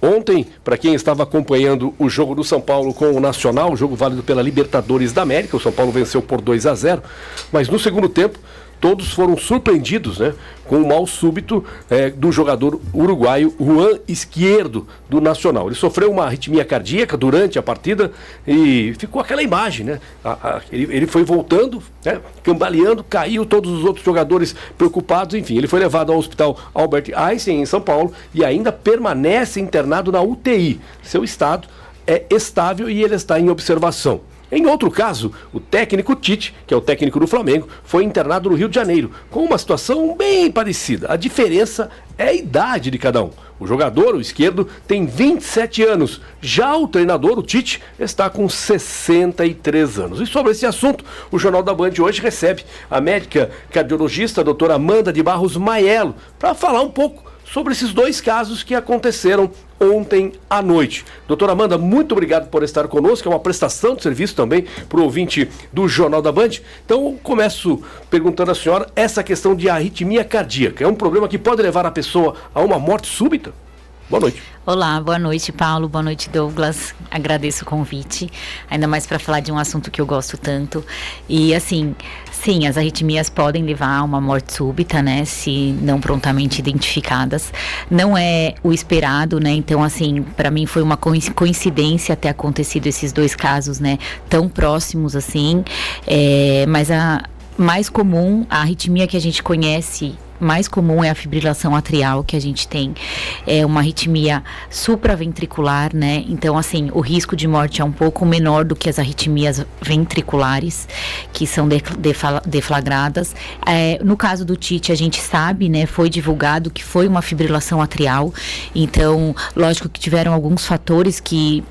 Ontem, para quem estava acompanhando o jogo do São Paulo com o Nacional, o jogo válido pela Libertadores da América, o São Paulo venceu por 2-0, mas no segundo tempo todos foram surpreendidos, né, com o mal súbito do jogador uruguaio Juan Izquierdo, do Nacional. Ele sofreu uma arritmia cardíaca durante a partida e ficou aquela imagem, né? Ele foi voltando, né, cambaleando, caiu, todos os outros jogadores preocupados, enfim, ele foi levado ao Hospital Albert Einstein, em São Paulo, e ainda permanece internado na UTI. Seu estado é estável e ele está em observação. Em outro caso, o técnico Tite, que é o técnico do Flamengo, foi internado no Rio de Janeiro, com uma situação bem parecida. A diferença é a idade de cada um. O jogador, o esquerdo, tem 27 anos. Já o treinador, o Tite, está com 63 anos. E sobre esse assunto, o Jornal da Band hoje recebe a médica cardiologista, a doutora Amanda de Barros Maiello, para falar um pouco sobre esses dois casos que aconteceram ontem à noite. Doutora Amanda, muito obrigado por estar conosco, é uma prestação de serviço também para o ouvinte do Jornal da Band. Então, eu começo perguntando à senhora essa questão de arritmia cardíaca. É um problema que pode levar a pessoa a uma morte súbita? Boa noite. Olá, boa noite, Paulo, boa noite, Douglas. Agradeço o convite, ainda mais para falar de um assunto que eu gosto tanto. E assim, sim, as arritmias podem levar a uma morte súbita, né, se não prontamente identificadas. Não é o esperado, né, então assim, para mim foi uma coincidência ter acontecido esses dois casos, né, tão próximos assim, mas a mais comum, a arritmia que a gente conhece mais comum é a fibrilação atrial que a gente tem, é uma arritmia supraventricular, né? Então, assim, o risco de morte é um pouco menor do que as arritmias ventriculares, que são deflagradas. No caso do Tite, a gente sabe, né? Foi divulgado que foi uma fibrilação atrial, então, lógico que tiveram alguns fatores que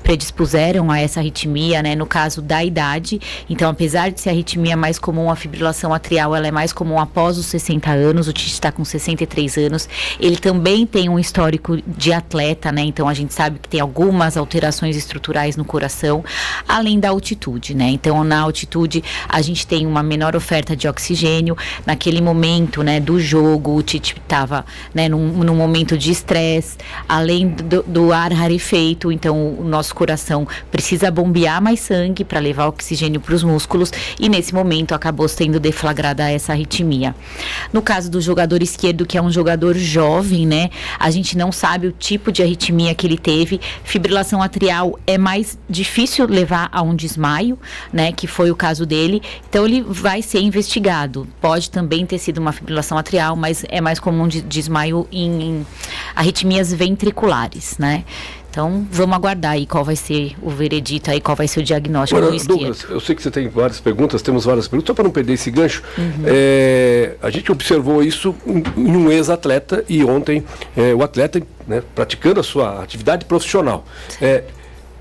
predispuseram a essa arritmia, né? No caso da idade, então, apesar de ser a arritmia mais comum, a fibrilação atrial, ela é mais comum após os 60 anos, o Tite está com 63 anos, ele também tem um histórico de atleta, né, então a gente sabe que tem algumas alterações estruturais no coração, além da altitude, né, então na altitude a gente tem uma menor oferta de oxigênio, naquele momento, né, do jogo, o Tite estava, né, num momento de estresse, além do ar rarefeito, então o nosso coração precisa bombear mais sangue para levar oxigênio para os músculos, e nesse momento acabou sendo deflagrada essa arritmia. No caso do jogador esquerdo, que é um jogador jovem, né, a gente não sabe o tipo de arritmia que ele teve. Fibrilação atrial é mais difícil levar a um desmaio, né, que foi o caso dele, então ele vai ser investigado. Pode também ter sido uma fibrilação atrial, mas é mais comum de desmaio em arritmias ventriculares, né. Então, vamos aguardar aí qual vai ser o veredito aí, qual vai ser o diagnóstico do esquerdo. Douglas, eu sei que você tem várias perguntas, temos várias perguntas, só para não perder esse gancho, a gente observou isso em um ex-atleta e ontem o atleta, né, praticando a sua atividade profissional.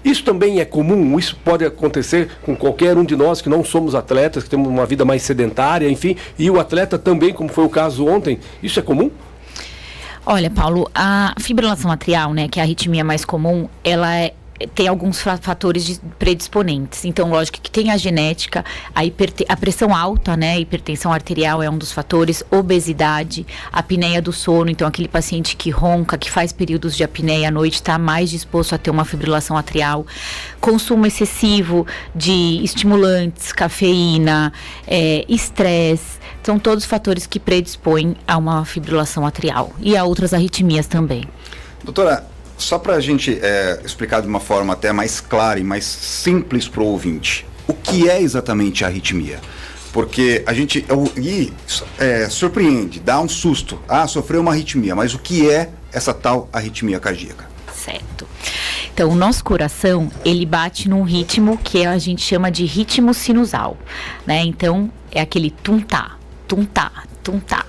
Isso também é comum? Isso pode acontecer com qualquer um de nós que não somos atletas, que temos uma vida mais sedentária, enfim, e o atleta também, como foi o caso ontem, isso é comum? Olha, Paulo, a fibrilação atrial, né, que é a arritmia mais comum, ela tem alguns fatores predisponentes. Então, lógico que tem a genética, a pressão alta, né, hipertensão arterial é um dos fatores, obesidade, apneia do sono, então aquele paciente que ronca, que faz períodos de apneia à noite, está mais disposto a ter uma fibrilação atrial, consumo excessivo de estimulantes, cafeína, estresse, são todos fatores que predispõem a uma fibrilação atrial e a outras arritmias também. Doutora, só para a gente explicar de uma forma até mais clara e mais simples para o ouvinte, o que é exatamente a arritmia? Porque a gente surpreende, dá um susto, sofreu uma arritmia, mas o que é essa tal arritmia cardíaca? Certo. Então, o nosso coração, ele bate num ritmo que a gente chama de ritmo sinusal, né? Então, é aquele tum-tá, tum-tá, tum-tá,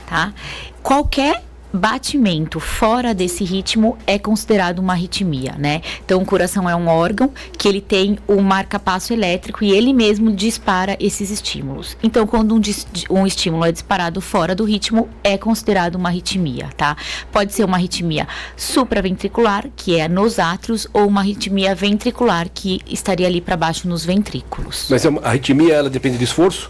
tá? Qualquer batimento fora desse ritmo é considerado uma arritmia, né? Então, o coração é um órgão que ele tem um marca-passo elétrico e ele mesmo dispara esses estímulos. Então, quando um estímulo é disparado fora do ritmo, é considerado uma arritmia, tá? Pode ser uma arritmia supraventricular, que é nos átrios, ou uma arritmia ventricular, que estaria ali para baixo nos ventrículos. Mas a arritmia, ela depende de esforço?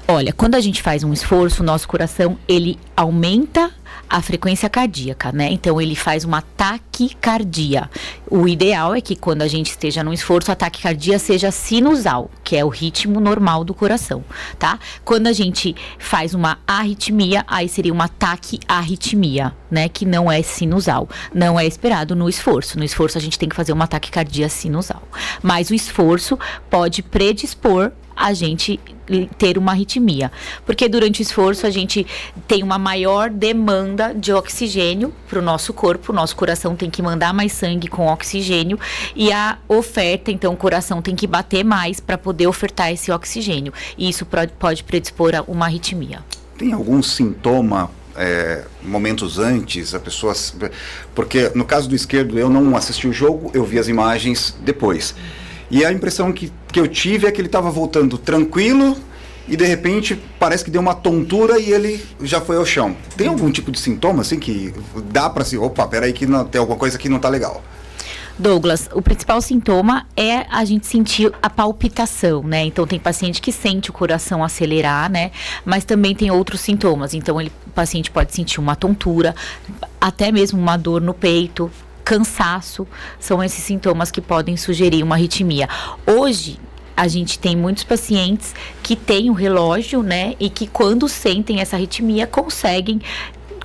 Olha, quando a gente faz um esforço, o nosso coração, ele aumenta a frequência cardíaca, né? Então ele faz uma taquicardia. O ideal é que quando a gente esteja num esforço, a taquicardia seja sinusal, que é o ritmo normal do coração, tá? Quando a gente faz uma arritmia, aí seria uma taquiarritmia, né? Que não é sinusal, não é esperado no esforço. No esforço a gente tem que fazer uma taquicardia sinusal. Mas o esforço pode predispor a gente ter uma arritmia, porque durante o esforço a gente tem uma maior demanda de oxigênio para o nosso corpo, o nosso coração tem que mandar mais sangue com oxigênio e a oferta, então o coração tem que bater mais para poder ofertar esse oxigênio, e isso pode predispor a uma arritmia. Tem algum sintoma momentos antes, a pessoa... Porque no caso do esquerdo eu não assisti o jogo, eu vi as imagens depois. E a impressão que eu tive é que ele estava voltando tranquilo e de repente parece que deu uma tontura e ele já foi ao chão. Tem algum tipo de sintoma assim que dá para se... Opa, peraí que não, tem alguma coisa que não está legal. Douglas, o principal sintoma é a gente sentir a palpitação, né? Então tem paciente que sente o coração acelerar, né? Mas também tem outros sintomas. Então o paciente pode sentir uma tontura, até mesmo uma dor no peito, cansaço, são esses sintomas que podem sugerir uma arritmia. Hoje, a gente tem muitos pacientes que têm o relógio, né, e que quando sentem essa arritmia conseguem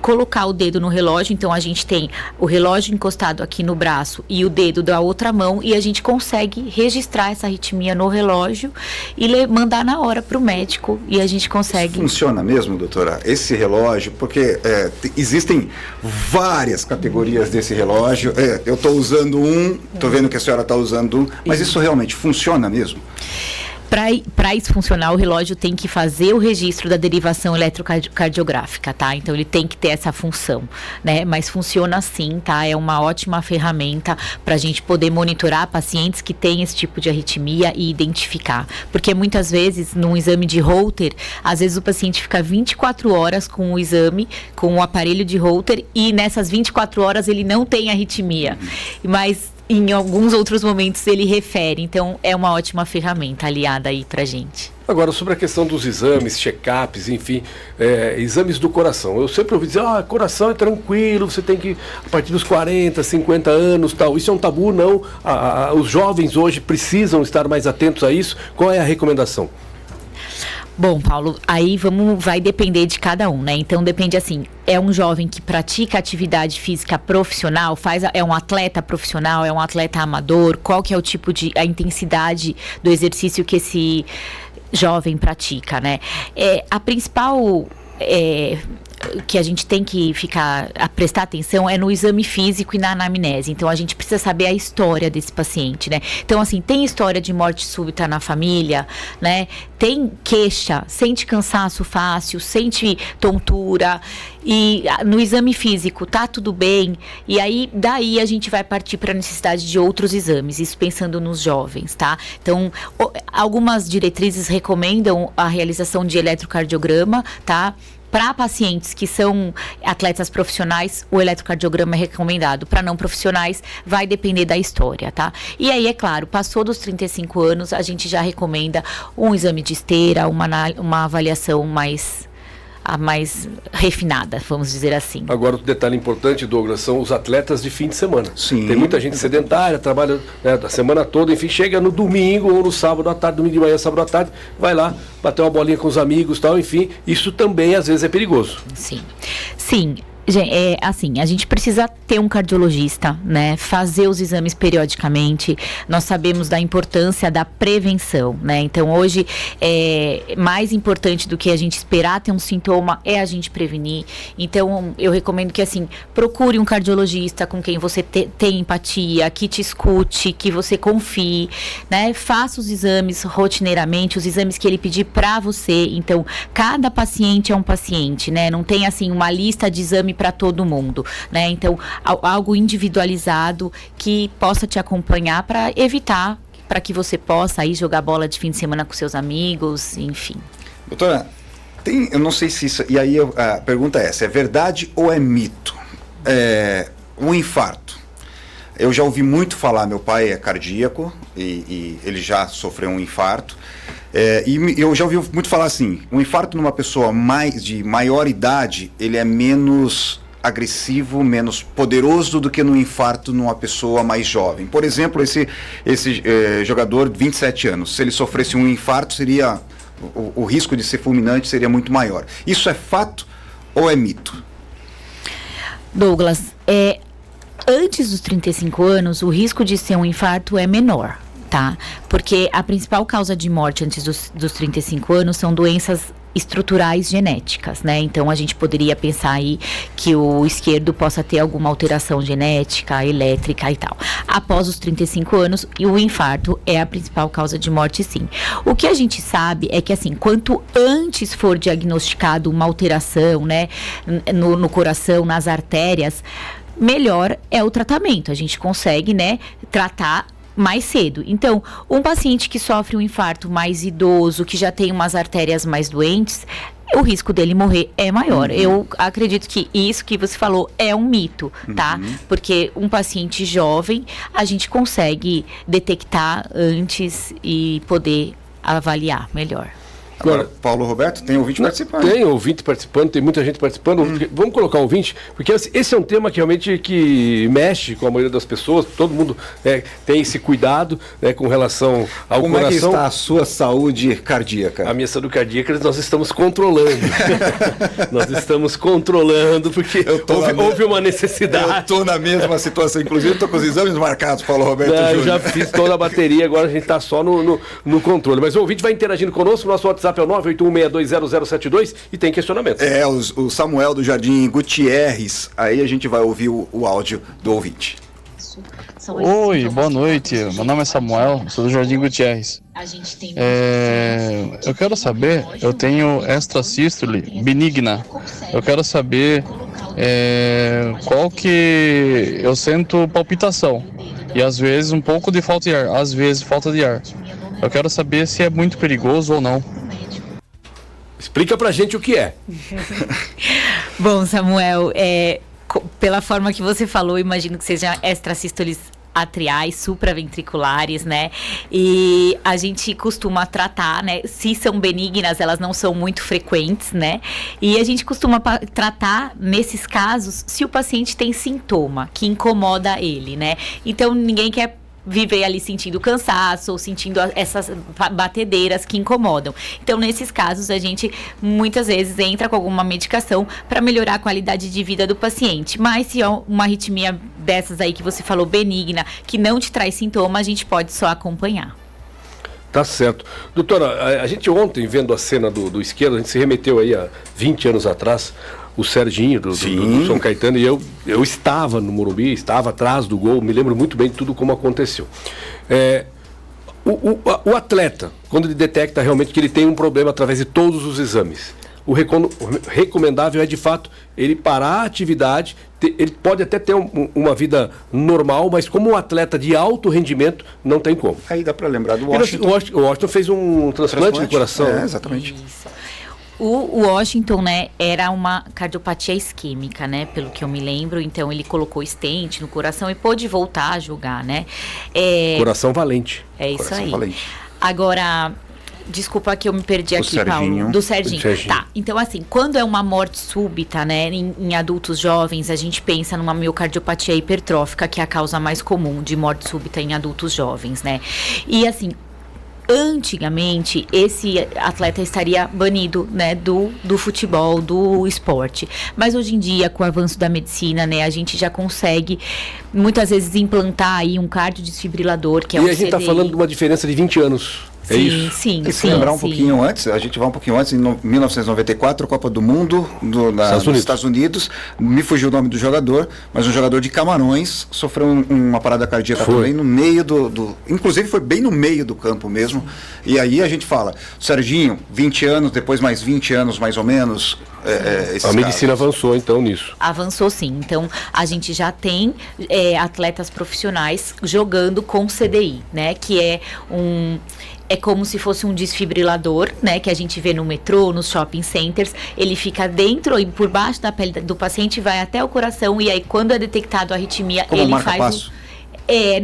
colocar o dedo no relógio. Então a gente tem o relógio encostado aqui no braço e o dedo da outra mão e a gente consegue registrar essa arritmia no relógio e mandar na hora para o médico e a gente consegue... Isso funciona mesmo, doutora? Esse relógio, porque existem várias categorias desse relógio. Eu estou usando um, estou vendo que a senhora está usando um, mas isso realmente funciona mesmo? Para isso funcionar, o relógio tem que fazer o registro da derivação eletrocardiográfica, tá? Então, ele tem que ter essa função, né? Mas funciona sim, tá? É uma ótima ferramenta para a gente poder monitorar pacientes que têm esse tipo de arritmia e identificar. Porque muitas vezes, num exame de Holter, às vezes o paciente fica 24 horas com o exame, com o aparelho de Holter, e nessas 24 horas ele não tem arritmia. Mas... em alguns outros momentos ele refere, então é uma ótima ferramenta aliada aí pra gente. Agora, sobre a questão dos exames, check-ups, enfim, exames do coração. Eu sempre ouvi dizer, coração é tranquilo, você tem que, a partir dos 40, 50 anos, tal. Isso é um tabu, não. Os jovens hoje precisam estar mais atentos a isso. Qual é a recomendação? Bom, Paulo, aí vai depender de cada um, né? Então depende assim, é um jovem que pratica atividade física profissional, é um atleta profissional, é um atleta amador, qual que é o tipo a intensidade do exercício que esse jovem pratica, né? A principal... que a gente tem que prestar atenção é no exame físico e na anamnese. Então a gente precisa saber a história desse paciente, né? Então assim, tem história de morte súbita na família, né? Tem queixa, sente cansaço fácil, sente tontura, e no exame físico tá tudo bem, e aí daí a gente vai partir para a necessidade de outros exames, isso pensando nos jovens, tá? Então algumas diretrizes recomendam a realização de eletrocardiograma, tá? Para pacientes que são atletas profissionais, o eletrocardiograma é recomendado. Para não profissionais, vai depender da história, tá? E aí, é claro, passou dos 35 anos, a gente já recomenda um exame de esteira, uma avaliação mais refinada, vamos dizer assim. Agora, outro detalhe importante, Douglas, são os atletas de fim de semana. Sim. Tem muita gente sedentária, trabalha a semana toda, enfim, chega no domingo ou no sábado à tarde, domingo de manhã, sábado à tarde, vai lá, bater uma bolinha com os amigos e tal, enfim, isso também às vezes é perigoso. Sim. Sim. Assim, a gente precisa ter um cardiologista, né? Fazer os exames periodicamente. Nós sabemos da importância da prevenção, né? Então, hoje, mais importante do que a gente esperar ter um sintoma é a gente prevenir. Então, eu recomendo que, assim, procure um cardiologista com quem você tem empatia, que te escute, que você confie, né? Faça os exames rotineiramente, os exames que ele pedir para você. Então, cada paciente é um paciente, né? Não tem, assim, uma lista de exame para todo mundo, né? Então, algo individualizado que possa te acompanhar para evitar, para que você possa aí jogar bola de fim de semana com seus amigos, enfim. Doutora, eu não sei se isso... E aí a pergunta é essa, é verdade ou é mito? Um infarto. Eu já ouvi muito falar, meu pai é cardíaco e ele já sofreu um infarto. E eu já ouvi muito falar assim, um infarto numa pessoa de maior idade, ele é menos agressivo, menos poderoso do que no infarto numa pessoa mais jovem. Por exemplo, esse jogador de 27 anos, se ele sofresse um infarto, seria o risco de ser fulminante seria muito maior. Isso é fato ou é mito? Douglas, antes dos 35 anos, o risco de ser um infarto é menor, tá? Porque a principal causa de morte antes dos 35 anos são doenças estruturais genéticas, né? Então a gente poderia pensar aí que o esquerdo possa ter alguma alteração genética, elétrica e tal. Após os 35 anos, o infarto é a principal causa de morte, sim. O que a gente sabe é que, assim, quanto antes for diagnosticado uma alteração, né, no coração, nas artérias, melhor é o tratamento. A gente consegue, né, tratar mais cedo. Então, um paciente que sofre um infarto mais idoso, que já tem umas artérias mais doentes, o risco dele morrer é maior. Eu acredito que isso que você falou é um mito, tá? Porque um paciente jovem, a gente consegue detectar antes e poder avaliar melhor. Agora, Paulo Roberto, tem ouvinte participando. Tem ouvinte participando, tem muita gente participando. Vamos colocar ouvinte, porque esse é um tema que realmente que mexe com a maioria das pessoas. Todo mundo tem esse cuidado, né, com relação ao Como coração. Como é que está a sua saúde cardíaca? A minha saúde cardíaca nós estamos controlando. Nós estamos controlando, porque houve uma necessidade. Eu estou na mesma situação, inclusive estou com os exames marcados, Paulo Roberto Júnior. Eu já fiz toda a bateria, agora a gente está só no controle. Mas o ouvinte vai interagindo conosco, nosso WhatsApp é o 981620072 e tem questionamento. O Samuel do Jardim Gutierrez, aí a gente vai ouvir o áudio do ouvinte. Oi, boa noite, meu nome é Samuel, sou do Jardim Gutierrez. Eu quero saber, eu tenho extrasístole benigna, eu quero saber qual que eu sinto palpitação e às vezes um pouco de falta de ar, às vezes falta de ar. Eu quero saber se é muito perigoso ou não. Explica pra gente o que é. Bom, Samuel, pela forma que você falou, imagino que sejam extrasístoles atriais, supraventriculares, né? E a gente costuma tratar, né? Se são benignas, elas não são muito frequentes, né? E a gente costuma tratar, nesses casos, se o paciente tem sintoma que incomoda ele, né? Então, ninguém quer viver ali sentindo cansaço ou sentindo essas batedeiras que incomodam. Então, nesses casos, a gente muitas vezes entra com alguma medicação para melhorar a qualidade de vida do paciente. Mas se é uma arritmia dessas aí que você falou, benigna, que não te traz sintoma, a gente pode só acompanhar. Tá certo. Doutora, a gente ontem, vendo a cena do esquerdo, a gente se remeteu aí a 20 anos atrás, o Serginho do São Caetano, e eu estava no Morumbi, estava atrás do gol, me lembro muito bem de tudo como aconteceu. O atleta, quando ele detecta realmente que ele tem um problema através de todos os exames, o recomendável é, de fato, ele parar a atividade. Ele pode até ter uma vida normal, mas como um atleta de alto rendimento, não tem como. Aí dá para lembrar do Washington. O Washington fez um transplante de coração. Exatamente. Isso. O Washington, né, era uma cardiopatia isquêmica, né, pelo que eu me lembro. Então ele colocou stent no coração e pôde voltar a jogar, né. Coração valente. É isso Coração aí. valente. Agora, desculpa que eu me perdi aqui, Paulo. Do Serginho. Tá, então assim, quando é uma morte súbita, né, em adultos jovens, a gente pensa numa miocardiopatia hipertrófica, que é a causa mais comum de morte súbita em adultos jovens, né. E assim, antigamente, esse atleta estaria banido, né, do futebol, do esporte. Mas hoje em dia, com o avanço da medicina, né, a gente já consegue, muitas vezes, implantar aí um cardiodesfibrilador, que é um CDI. E a gente está falando de uma diferença de 20 anos. Sim, é isso? Sim, e se lembrar um pouquinho antes, a gente vai um pouquinho antes, em 1994, Copa do Mundo dos Estados Unidos, me fugiu o nome do jogador, mas um jogador de Camarões sofreu uma parada cardíaca também no meio inclusive foi bem no meio do campo mesmo. E aí a gente fala, Serginho, 20 anos, depois mais 20 anos mais ou menos. A medicina avançou então nisso. Avançou sim, então a gente já tem atletas profissionais jogando com CDI, né, que é como se fosse um desfibrilador, né, que a gente vê no metrô, nos shopping centers. Ele fica dentro e por baixo da pele do paciente, vai até o coração, e aí quando é detectado a arritmia, como ele marca-passo?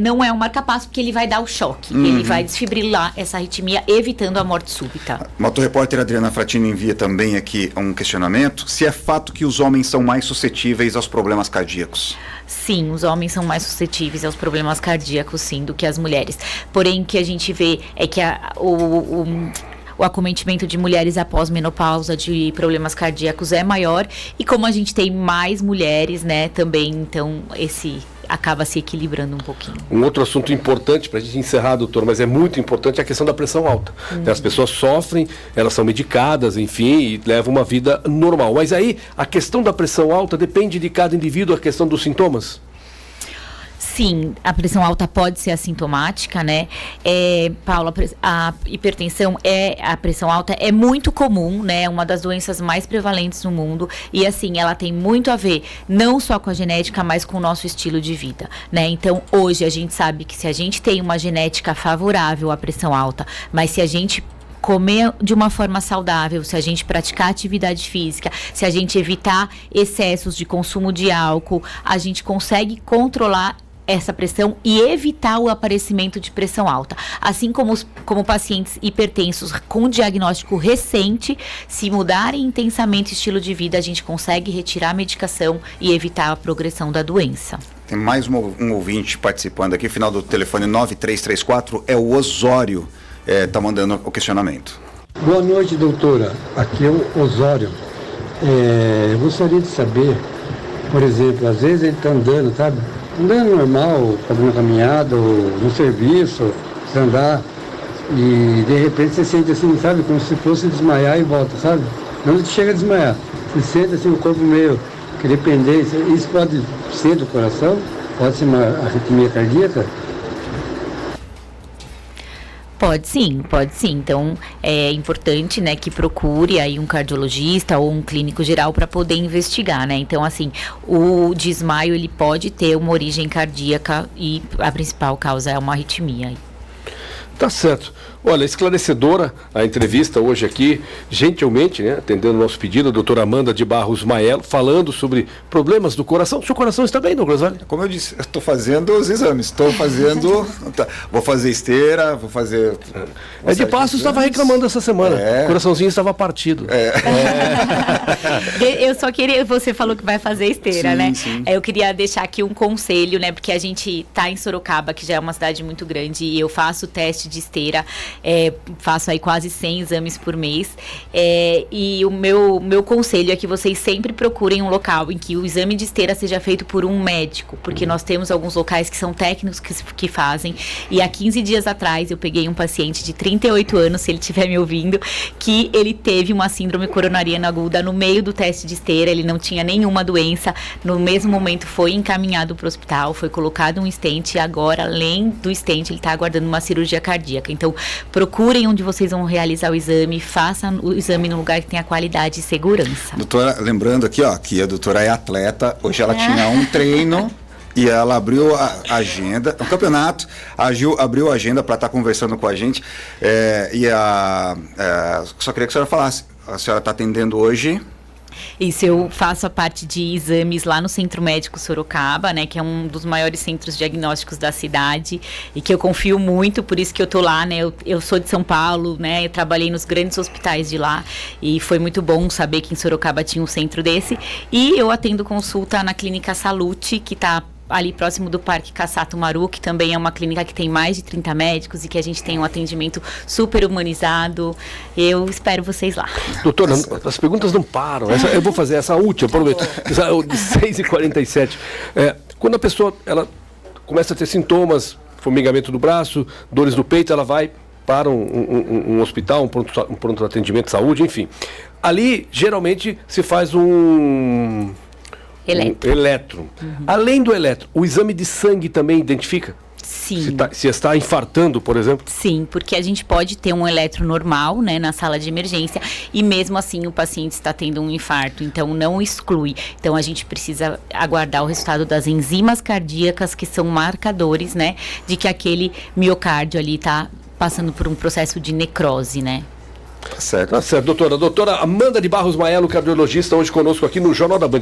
Não é um marca-passo, porque ele vai dar o choque. Ele vai desfibrilar essa arritmia, evitando a morte súbita. A motorrepórter Adriana Fratini envia também aqui um questionamento. Se é fato que os homens são mais suscetíveis aos problemas cardíacos? Sim, os homens são mais suscetíveis aos problemas cardíacos, sim, do que as mulheres. Porém, o que a gente vê é que o acometimento de mulheres após menopausa de problemas cardíacos é maior, e como a gente tem mais mulheres, né, também, então esse acaba se equilibrando um pouquinho. Um outro assunto importante para a gente encerrar, doutor, mas é muito importante, é a questão da pressão alta. As pessoas sofrem, elas são medicadas, enfim, e levam uma vida normal. Mas aí, a questão da pressão alta depende de cada indivíduo, a questão dos sintomas? Sim, a pressão alta pode ser assintomática, né? Paula, a hipertensão, a pressão alta é muito comum, né? É uma das doenças mais prevalentes no mundo. E assim, ela tem muito a ver, não só com a genética, mas com o nosso estilo de vida, né? Então, hoje a gente sabe que se a gente tem uma genética favorável à pressão alta, mas se a gente comer de uma forma saudável, se a gente praticar atividade física, se a gente evitar excessos de consumo de álcool, a gente consegue controlar essa pressão e evitar o aparecimento de pressão alta. Assim como pacientes hipertensos com diagnóstico recente, se mudarem intensamente o estilo de vida, a gente consegue retirar a medicação e evitar a progressão da doença. Tem mais um ouvinte participando aqui, final do telefone 9334, é o Osório, tá mandando o questionamento. Boa noite, doutora. Aqui é o Osório. Eu gostaria de saber, por exemplo, às vezes ele está andando, sabe? Andando normal, fazendo uma caminhada, ou no serviço, você andar, e de repente você sente assim, sabe, como se fosse desmaiar e volta, sabe? Não chega a desmaiar, você sente assim o corpo meio querer pender. Isso pode ser do coração? Pode ser uma arritmia cardíaca? Pode sim. Então, é importante, né, que procure aí um cardiologista ou um clínico geral para poder investigar, né? Então, assim, o desmaio, ele pode ter uma origem cardíaca e a principal causa é uma arritmia. Tá certo. Olha, esclarecedora a entrevista hoje aqui, gentilmente, né, atendendo o nosso pedido, a doutora Amanda de Barros Maelo, falando sobre problemas do coração. O seu coração está bem, Douglas Vale? Como eu disse, eu estou fazendo os exames, vou fazer esteira, vou fazer... De Passos estava reclamando essa semana, o coraçãozinho estava partido. Eu só queria, você falou que vai fazer esteira, sim, né? Sim. Eu queria deixar aqui um conselho, né, porque a gente tá em Sorocaba, que já é uma cidade muito grande, e eu faço teste de esteira, faço aí quase 100 exames por mês, e o meu conselho é que vocês sempre procurem um local em que o exame de esteira seja feito por um médico, porque nós temos alguns locais que são técnicos que fazem, e há 15 dias atrás eu peguei um paciente de 38 anos, se ele estiver me ouvindo, que ele teve uma síndrome coronariana aguda no meio do teste de esteira, ele não tinha nenhuma doença, no mesmo momento foi encaminhado para o hospital, foi colocado um stent, e agora, além do stent, ele está aguardando uma cirurgia cardíaca. Então, procurem onde vocês vão realizar o exame, façam o exame num lugar que tenha qualidade e segurança. Doutora, lembrando aqui, que a doutora é atleta, hoje ela tinha um treino e ela abriu a agenda, um campeonato, abriu a agenda para estar conversando com a gente, só queria que a senhora falasse, a senhora está atendendo hoje... Isso, eu faço a parte de exames lá no Centro Médico Sorocaba, né, que é um dos maiores centros diagnósticos da cidade e que eu confio muito, por isso que eu tô lá, né, eu sou de São Paulo, né, eu trabalhei nos grandes hospitais de lá e foi muito bom saber que em Sorocaba tinha um centro desse, e eu atendo consulta na Clínica Salute, que está ali próximo do Parque Cassato Maru, que também é uma clínica que tem mais de 30 médicos e que a gente tem um atendimento super humanizado. Eu espero vocês lá. Doutora, as perguntas não param. Eu vou fazer essa última, aproveito. De 6h47. Quando a pessoa ela começa a ter sintomas, formigamento do braço, dores no peito, ela vai para um hospital, um pronto atendimento de saúde, enfim. Ali, geralmente, se faz um eletro. Além do eletro, o exame de sangue também identifica? Sim. Se está infartando, por exemplo? Sim, porque a gente pode ter um eletro normal, né, na sala de emergência, e mesmo assim o paciente está tendo um infarto, então não exclui. Então a gente precisa aguardar o resultado das enzimas cardíacas, que são marcadores, né, de que aquele miocárdio ali está passando por um processo de necrose, né? Certo. Tá certo, doutora. Doutora Amanda de Barros Maelo, cardiologista, hoje conosco aqui no Jornal da Band.